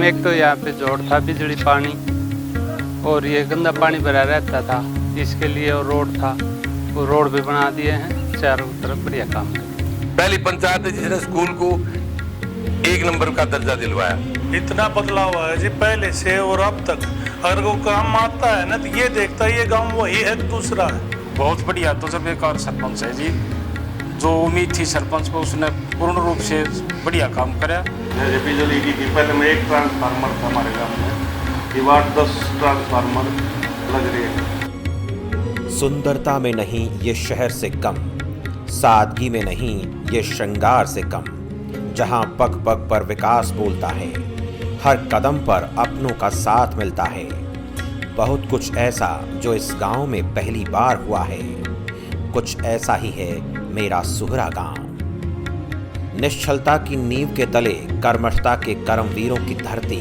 में एक तो यहाँ पे जोड़ था बिजली पानी और ये गंदा पानी भरा रहता था, इसके लिए और रोड था, वो रोड भी बना दिए हैं चारों तरफ। बढ़िया काम है। पहली पंचायत है जिसने स्कूल को 1 नंबर का दर्जा दिलवाया। इतना बदलाव हुआ है जी पहले से और अब तक। अगर वो काम आता है ना तो ये देखता है ये गांव वही है दूसरा है। बहुत बढ़िया तो जब एक और सरपंच है जी, जो उम्मीद थी सरपंच को उसने पूर्ण रूप से बढ़िया काम करा। बिजली की थी पहले में 1 ट्रांसफार्मर था हमारे गाँव में, ये बार 10 ट्रांसफार्मर लग रही है। सुंदरता में नहीं ये शहर से कम, सादगी में नहीं ये श्रृंगार से कम, जहां पग पग पर विकास बोलता है, हर कदम पर अपनों का साथ मिलता है। बहुत कुछ ऐसा जो इस गांव में पहली बार हुआ है, कुछ ऐसा ही है मेरा सुहरा गांव। निश्चलता की नींव के तले कर्मठता के कर्मवीरों की धरती,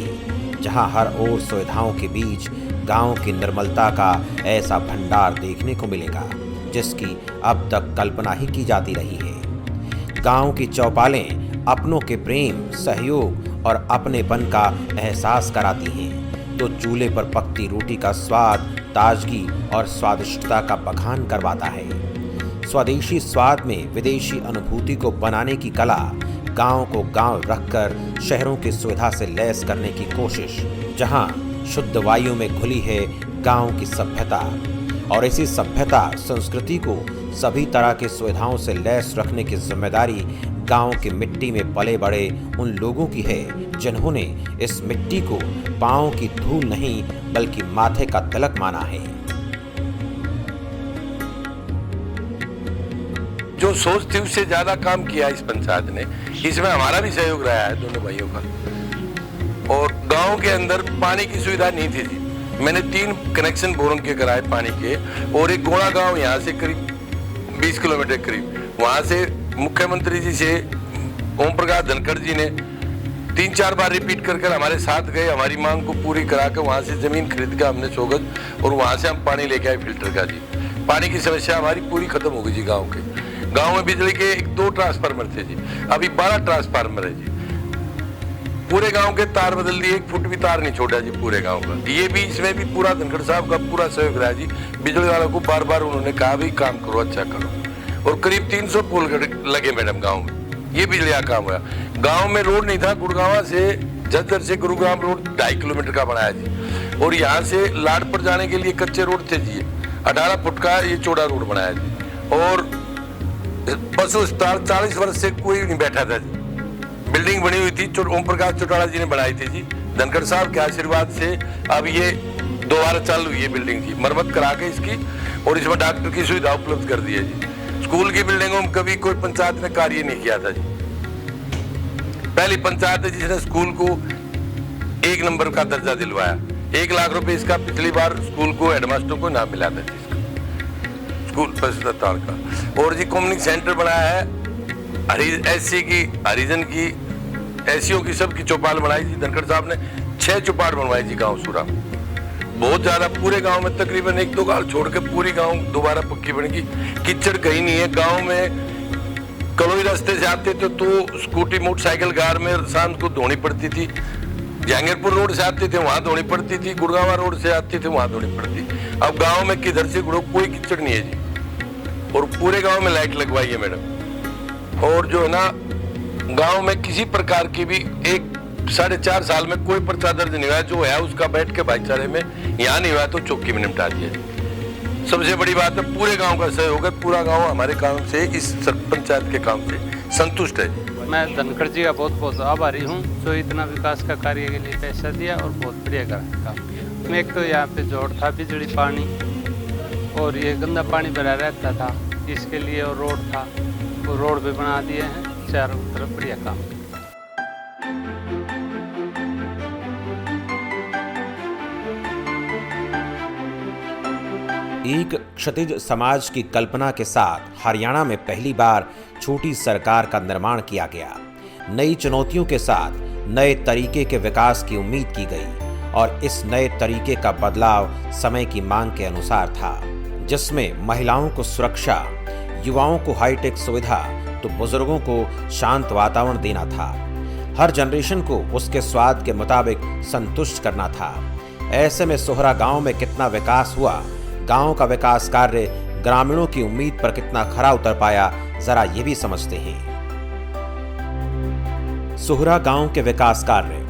जहां हर ओर सुविधाओं के बीच गांव की निर्मलता का ऐसा भंडार देखने को मिलेगा जिसकी अब तक कल्पना ही की जाती रही है। गांव की चौपालें अपनों के प्रेम, सहयोग और अपनेपन का एहसास कराती हैं, तो चूल्हे पर पकती रोटी का स्वाद ताजगी और स्वादिष्टता का बखान करवाता है। स्वदेशी स्वाद में विदेशी अनुभूति को बनाने की कला, गांव को गांव रखकर शहरों की सुविधा से लैस करने की कोशिश, जहां शुद्ध वायु में घुली है गांव की सभ्यता, और इसी सभ्यता संस्कृति को सभी तरह की सुविधाओं से लैस रखने की जिम्मेदारी गांव की मिट्टी में पले बड़े उन लोगों की है जिन्होंने इस मिट्टी को पांव की धूल नहीं बल्कि माथे का तिलक माना है। जो सोच थी उससे ज्यादा काम किया इस पंचायत ने। इसमें हमारा भी सहयोग रहा है दोनों भाइयों का। और गांव के अंदर पानी की सुविधा नहीं थी जी, मैंने 3 कनेक्शन बोरों के कराए पानी के, और एक गोड़ा गांव यहाँ से करीब 20 किलोमीटर करीब, वहां से मुख्यमंत्री जी से ओम प्रकाश धनखड़ जी ने 3-4 बार रिपीट कर हमारे साथ गए, हमारी मांग को पूरी करा के वहां से जमीन खरीद के हमने 100 गज, और वहां से हम पानी लेके आए फिल्टर का जी। पानी की समस्या हमारी पूरी खत्म हो गई जी। गांव में बिजली के 2 ट्रांसफार्मर थे जी, अभी 12 ट्रांसफार्मर है जी। पूरे गांव के तार बदल दिए, 1 फुट भी तार नहीं छोड़ा जी पूरे गांव का। ये भी इसमें भी पूरा धनखड़ साहब का पूरा सहयोग रहा जी। बिजली वालों को बार बार उन्होंने कहा भी काम करो, अच्छा करो, और करीब 300 पोल लगे मैडम गाँव में। ये बिजली का काम हुआ। गांव में रोड नहीं था, गुड़गांव से झज्जर से गुरुग्राम रोड 2.5 किलोमीटर का बनाया जी, और यहाँ से लाडपुर जाने के लिए कच्चे रोड थे जी, 18 फुट का ये चौड़ा रोड बनाया जी। और पशु अस्पताल 40 वर्ष से कोई नहीं बैठा था जी। बिल्डिंग बनी हुई थी, ओम प्रकाश चौटाला जी ने बनाई थी जी, धनखड़ साहब के आशीर्वाद से। अब ये दोबारा चालू हुई है बिल्डिंग जी, मरम्मत करा के इसकी, और इसमें डॉक्टर की सुविधा उपलब्ध कर दी है जी। स्कूल की बिल्डिंगों में कभी कोई पंचायत ने कार्य नहीं किया था जी। पहली पंचायत है जिसने स्कूल को 1 नंबर का दर्जा दिलवाया। 1 लाख रुपए इसका पिछली बार स्कूल को हेडमास्टर को नाम मिला था जी, स्कूल अस्पताल का। और जी कम्युनिटी सेंटर बनाया है, SC की, हरिजन की, SCO की, सबकी चौपाल बनाई जी धनखड़ साहब ने। 6 चौपाल बनवाई जी गाँव सूरा, बहुत ज्यादा। पूरे गांव में तकरीबन 1-2 गांव छोड़ के पूरी गांव दोबारा पक्की बनेगी। कीचड़ कहीं नहीं है गांव में। कलोई रास्ते से आते थे तो स्कूटी मोटरसाइकिल कार में शाम को धोनी पड़ती थी। जहांगीरपुर रोड से आते थे वहां धोनी पड़ती थी, गुड़गांव रोड से आते थे वहां धोनी पड़ती। अब गाँव में किधर से कोई कीचड़ नहीं है जी, और पूरे गाँव में लाइट लगवाई है मैडम। और जो है ना, गाँव में किसी प्रकार की भी 4.5 साल में कोई पर्चा दर्ज नहीं हुआ। जो है उसका बैठ के भाईचारे में, यहाँ नहीं हुआ तो चौकी में निपटा दिया। सबसे बड़ी बात है पूरे गांव का सहयोग है। पूरा गांव हमारे काम से, इस पंचायत के काम से संतुष्ट है। मैं धनखड़ जी का बहुत बहुत आभारी हूँ जो इतना विकास का कार्य के लिए पैसा दिया और बहुत बढ़िया काम किया। मैं एक तो यहाँ पे जोड़ था बिजली पानी और ये गंदा पानी भरा रहता था, इसके लिए और रोड था, वो रोड भी बना दिए हैं चारों तरफ। बढ़िया काम। एक क्षतिज समाज की कल्पना के साथ हरियाणा में पहली बार छोटी सरकार का निर्माण किया गया। नई चुनौतियों के साथ नए तरीके के विकास की उम्मीद की गई, और इस नए तरीके का बदलाव समय की मांग के अनुसार था, जिसमें महिलाओं को सुरक्षा, युवाओं को हाईटेक सुविधा तो बुजुर्गों को शांत वातावरण देना था। हर जनरेशन को उसके स्वाद के मुताबिक संतुष्ट करना था। ऐसे में सोहरा गांव में कितना विकास हुआ, गांव का विकास कार्य ग्रामीणों की उम्मीद पर कितना खरा उतर पाया, जरा ये भी समझते हैं। सोहरा गांव के विकास कार्य: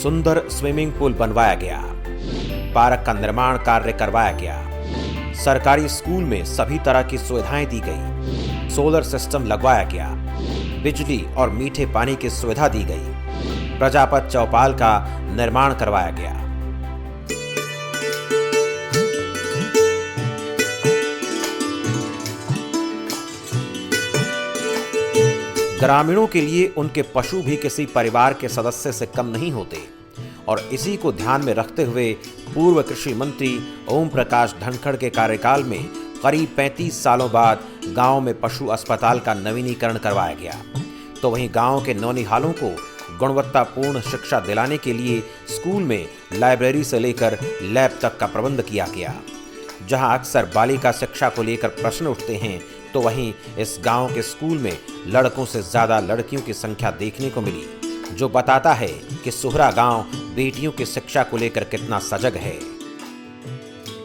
सुंदर स्विमिंग पूल बनवाया गया, पार्क का निर्माण कार्य करवाया गया, सरकारी स्कूल में सभी तरह की सुविधाएं दी गई, सोलर सिस्टम लगवाया गया, बिजली और मीठे पानी की सुविधा दी गई, प्रजापत चौपाल का निर्माण करवाया गया। ग्रामीणों के लिए उनके पशु भी किसी परिवार के सदस्य से कम नहीं होते और इसी को ध्यान में रखते हुए पूर्व कृषि मंत्री ओम प्रकाश धनखड़ के कार्यकाल में करीब 35 सालों बाद गांव में पशु अस्पताल का नवीनीकरण करवाया गया। तो वहीं गांव के नौनिहालों को गुणवत्तापूर्ण शिक्षा दिलाने के लिए स्कूल में लाइब्रेरी से लेकर लैब तक का प्रबंध किया गया। जहां अक्सर बालिका शिक्षा को लेकर प्रश्न उठते हैं, तो वहीं इस गांव के स्कूल में लड़कों से ज्यादा लड़कियों की संख्या देखने को मिली, जो बताता है कि सोहरा गांव बेटियों की शिक्षा को लेकर कितना सजग है।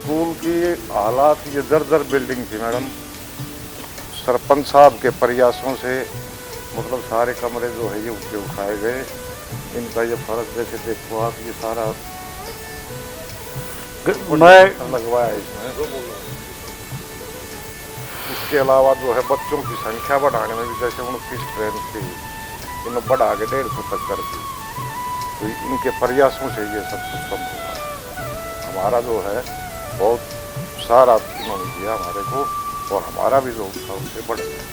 स्कूल की हालात ये दर बिल्डिंग थी मैडम। सरपंच साहब के प्रयासों से मतलब सारे कमरे जो है ये ऊँचे उठाए गए। इनका ये फर्क जैसे देखो आप, ये सारा मैं लगवाया है इसमें। इसके अलावा जो है बच्चों की संख्या बढ़ाने में भी जैसे 29 ट्रेन थी, इन्हें बढ़ा के 150 तक कर दी। तो इनके प्रयासों से ये सब कुछ संभव हुआ। हमारा जो है बहुत सारा इन्होंने दिया हमारे को, और हमारा भी जो था उससे बढ़ गया।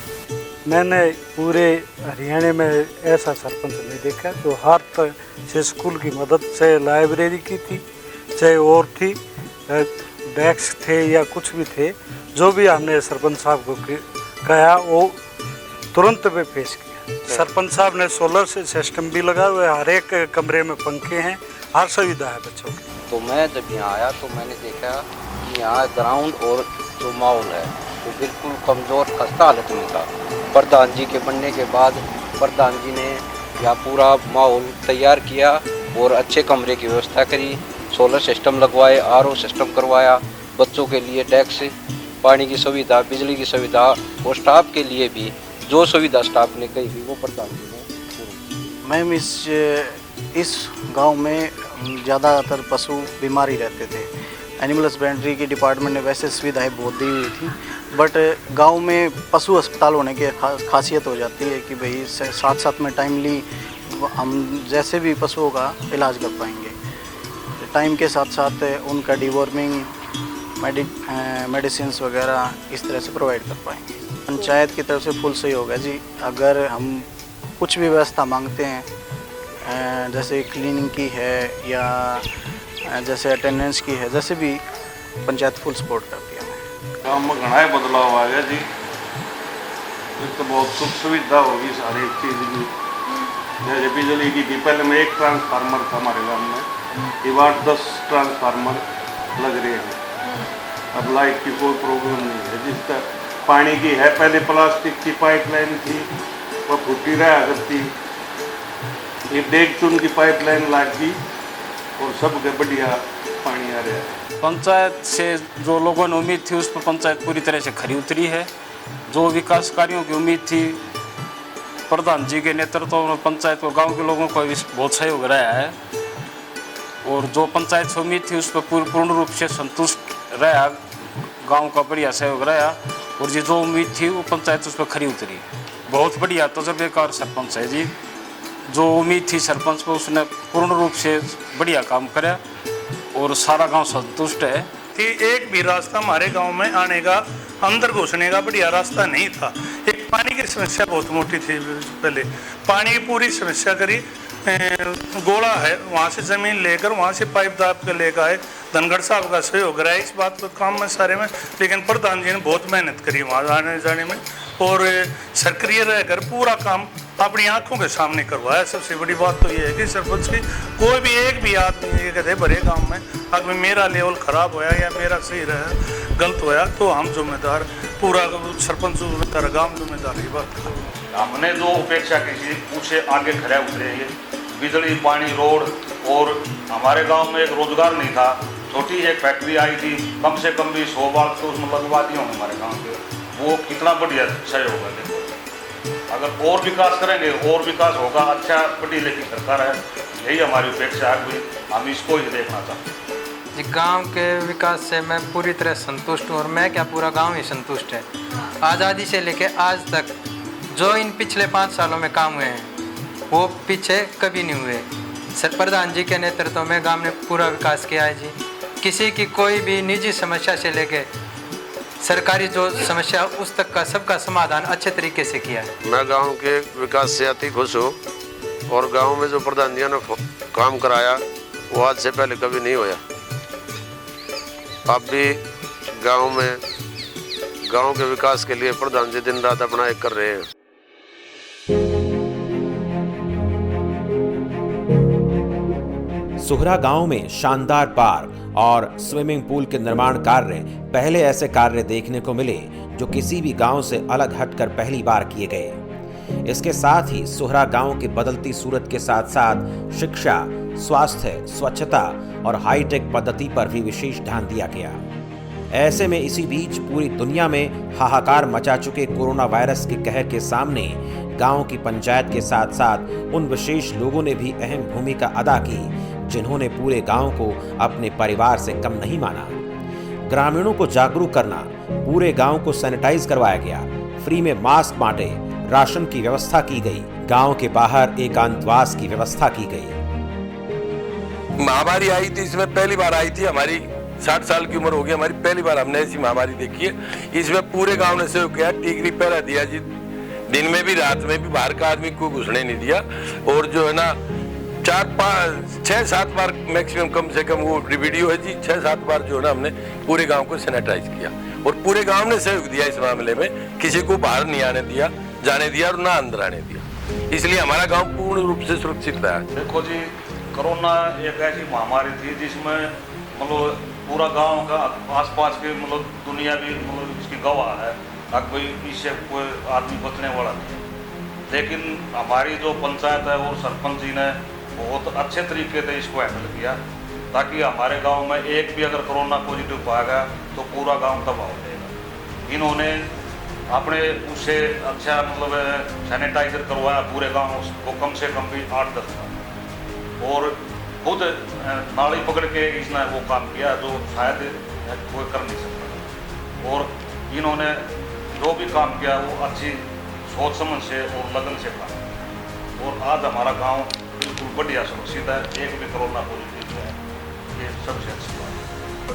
मैंने पूरे हरियाणा में ऐसा सरपंच नहीं देखा जो हर तरह से स्कूल की मदद से लाइब्रेरी की थी, चाहे और थी, डेस्क थे या कुछ भी थे, जो भी हमने सरपंच साहब को कहा वो तुरंत पे पेश किया। सरपंच साहब ने सोलर से सिस्टम भी लगा हुआ है, हर एक कमरे में पंखे हैं, हर सुविधा है बच्चों की। तो मैं जब यहाँ आया तो मैंने देखा कि यहाँ ग्राउंड और जो माहौल है वो बिल्कुल कमज़ोर खस्ता हालत में था। प्रधान जी के बनने के बाद प्रधान जी ने यहाँ पूरा माहौल तैयार किया और अच्छे कमरे की व्यवस्था करी, सोलर सिस्टम लगवाए, आरओ सिस्टम करवाया, बच्चों के लिए डेस्क, पानी की सुविधा, बिजली की सुविधा और स्टाफ के लिए भी जो सुविधा स्टाफ ने कही थी वो प्रधान जी ने। मैम इस गांव में ज़्यादातर पशु बीमार ही रहते थे। एनिमल हस्बेंड्री की डिपार्टमेंट ने वैसे सुविधाएं बहुत दी हुई थी, बट गांव में पशु अस्पताल होने की खासियत हो जाती है कि भाई साथ साथ में टाइमली हम जैसे भी पशुओं का इलाज कर पाएंगे। टाइम के साथ साथ उनका डिवॉर्मिंग मेडिसिन्स वगैरह इस तरह से प्रोवाइड कर पाएंगे। पंचायत की तरफ से फुल सहयोग है जी। अगर हम कुछ भी व्यवस्था मांगते हैं, जैसे क्लीनिंग की है या जैसे अटेंडेंस की है, जैसे भी पंचायत फुल सपोर्ट करती है। काम में घना बदलाव आ गया जी। एक तो बहुत सुख सुविधा होगी सारी चीज़ की। जैसे बिजली की थी, पहले में एक ट्रांसफार्मर था हमारे गाँव में, ये 8-10 ट्रांसफार्मर लग रहे हैं। अब लाइट की कोई प्रॉब्लम नहीं है। जिसका पानी की है, पहले प्लास्टिक की पाइपलाइन थी, वह फूटी रहा करती, ये 1.5 टन की पाइपलाइन लगी और सब बढ़िया पानी आ रहा है। पंचायत से जो लोगों ने उम्मीद थी उस पर पंचायत पूरी तरह से खरी उतरी है। जो विकास कार्यों की उम्मीद थी, प्रधान जी के नेतृत्व में पंचायत और गांव के लोगों को बहुत सहयोग रहा है, और जो पंचायत से उम्मीद थी उस पर पूर्ण रूप से संतुष्ट रहा। गांव का बढ़िया सहयोग रहा, और ये जो उम्मीद थी वो पंचायत उस पर खरी उतरी। बहुत बढ़िया तजुर्बेकार सरपंच है जी। जो उम्मीद थी सरपंच को, उसने पूर्ण रूप से बढ़िया काम करा और सारा गांव संतुष्ट है। कि एक भी रास्ता हमारे गांव में आने का, अंदर घुसने का बढ़िया रास्ता नहीं था। एक पानी की समस्या बहुत मोटी थी। पहले पानी की पूरी समस्या करी, गोला है वहाँ से ज़मीन लेकर वहाँ से पाइप दाब के लेकर आए। धनखड़ साहब का सहयोग रहा है इस बात पर काम में सारे में, लेकिन प्रधान जी ने बहुत मेहनत करी वहाँ आने जाने में। और सक्रिय रहकर पूरा काम अपनी आंखों के सामने करवाया। सबसे बड़ी बात तो ये है कि सरपंच की कोई भी एक भी आदमी ये कहते बड़े गांव में अगर मेरा लेवल खराब होया या मेरा सही रहा गलत होया तो हम जिम्मेदार, पूरा सरपंच जिम्मेदार, गांव जिम्मेदार। ये बात हमने जो उपेक्षा की थी उससे आगे खड़े उतरे हैं। बिजली, पानी, रोड, और हमारे गांव में एक रोजगार नहीं था। छोटी एक फैक्ट्री आई थी, कम से कम भी 100 बार तो उसमें लगवा दी होंगे हमारे गांव के। वो कितना बढ़िया सहयोग है। देखो अगर और विकास करेंगे और विकास होगा। अच्छा पढ़ी लिखी सरकार है, यही हमारी उपेक्षा है कि हम इसको ही देखना चाहते हैं। जी, गांव के विकास से मैं पूरी तरह संतुष्ट हूँ और मैं क्या पूरा गांव ही संतुष्ट है। आज़ादी से लेकर आज तक जो इन पिछले 5 सालों में काम हुए हैं वो पीछे कभी नहीं हुए। सर प्रधान जी के नेतृत्व में गांव ने पूरा विकास किया है जी। किसी की कोई भी निजी समस्या से लेके सरकारी जो समस्या उस तक का सबका समाधान अच्छे तरीके से किया है। मैं गांव के विकास से अति खुश हूँ और गांव में जो प्रधान जी ने काम कराया वो आज से पहले कभी नहीं होया। अब भी गांव के विकास के लिए प्रधान जी दिन रात अपना एक कर रहे हैं। सुहरा गांव में शानदार पार्क और स्विमिंग पूल के निर्माण कार्य पहले ऐसे कार्य देखने को मिले जो किसी भी गांव से अलग हटकर पहली बार किए गए। इसके साथ ही सुहरा गांव की बदलती सूरत के साथ साथ शिक्षा, स्वास्थ्य, स्वच्छता और हाईटेक पद्धति पर भी विशेष ध्यान दिया गया। ऐसे में इसी बीच पूरी दुनिया में हाहाकार मचा चुके कोरोना वायरस के कहर के सामने गांव की पंचायत के साथ साथ उन विशेष लोगों ने भी अहम भूमिका अदा की जिन्होंने पूरे गांव को अपने परिवार से कम नहीं माना। ग्रामीणों को जागरूक करना, पूरे गांव को सैनिटाइज करवाया गया, फ्री में मास्क बांटे, राशन की व्यवस्था की गई, गांव के बाहर एकांतवास की व्यवस्था की गई। महामारी आई थी, इसमें पहली बार आई थी। हमारी 60 साल की उम्र हो गई, हमारी पहली बार हमने ऐसी महामारी देखी है। इसमें पूरे गांव ने सहयोग किया, टीकरी पहरा दिया जी, दिन में भी रात में भी बाहर का आदमी को घुसने नहीं दिया। और जो है ना 4-5-6-7 बार मैक्सिमम, कम से कम वो वीडियो है जी, 6-7 बार जो है ना हमने पूरे गांव को सैनिटाइज किया और पूरे गांव ने सहयोग दिया इस मामले में। किसी को बाहर नहीं जाने दिया और ना अंदर आने दिया। इसलिए हमारा गांव पूर्ण रूप से सुरक्षित रहा। देखो जी, कोरोना एक ऐसी महामारी थी जिसमें मतलब पूरा गांव का आसपास के मतलब दुनिया भी मतलब इसकी गवाह है। अब कोई इससे कोई आदमी बचने वाला नहीं। लेकिन हमारी जो पंचायत है और सरपंच जी ने बहुत अच्छे तरीके से इसको हैंडल किया ताकि हमारे गांव में एक भी अगर कोरोना पॉजिटिव पाया गया तो पूरा गांव तबाह हो जाएगा। इन्होंने अपने उससे अच्छा मतलब सैनिटाइजर करवाया पूरे गांव को, कम से कम भी 8-10 बार, और खुद नाली पकड़ के इसने वो काम किया जो शायद कोई कर नहीं सकता। और इन्होंने जो भी काम किया वो अच्छी सोच समझ से और लगन से काम। और आज हमारा गांव बिल्कुल बढ़िया सुरक्षित है, एक भी कोरोना पॉजिटिव है, ये सबसे अच्छी बात है।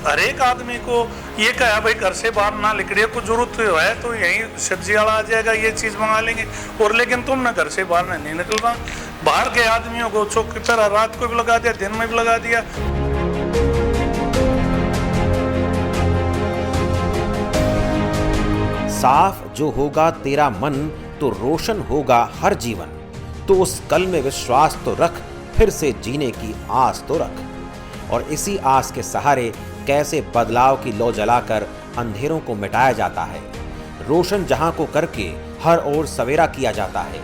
हर एक आदमी को ये कहा भाई घर से बाहर ना निकलिए, कुछ जरूरत है तो यहीं सब्जी वाला आ जाएगा, ये चीज़ मंगा लेंगे। और लेकिन तुम ना घर से बाहर नहीं निकलना। बाहर के आदमियों को चौक की तरह रात को भी लगा दिया, दिन में भी लगा दिया। साफ जो होगा तेरा मन तो रोशन होगा हर जीवन, तो उस कल में विश्वास तो रख, फिर से जीने की आस तो रख। और इसी आस के सहारे कैसे बदलाव की लौ जलाकर अंधेरों को मिटाया जाता है, रोशन जहां को करके हर ओर सवेरा किया जाता है।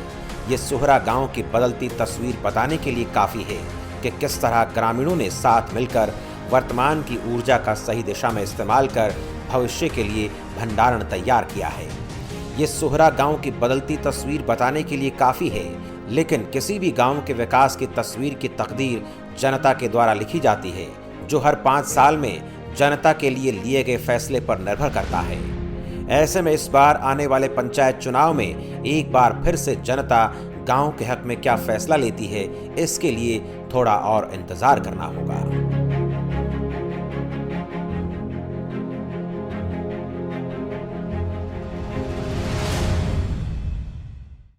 ये सुहरा गांव की बदलती तस्वीर बताने के लिए काफ़ी है कि किस तरह ग्रामीणों ने साथ मिलकर वर्तमान की ऊर्जा का सही दिशा में इस्तेमाल कर भविष्य के लिए भंडारण तैयार किया है। ये सुहरा गांव की बदलती तस्वीर बताने के लिए काफ़ी है, लेकिन किसी भी गांव के विकास की तस्वीर की तकदीर जनता के द्वारा लिखी जाती है, जो हर 5 साल में जनता के लिए लिए गए फैसले पर निर्भर करता है। ऐसे में इस बार आने वाले पंचायत चुनाव में एक बार फिर से जनता गांव के हक में क्या फैसला लेती है, इसके लिए थोड़ा और इंतजार करना होगा।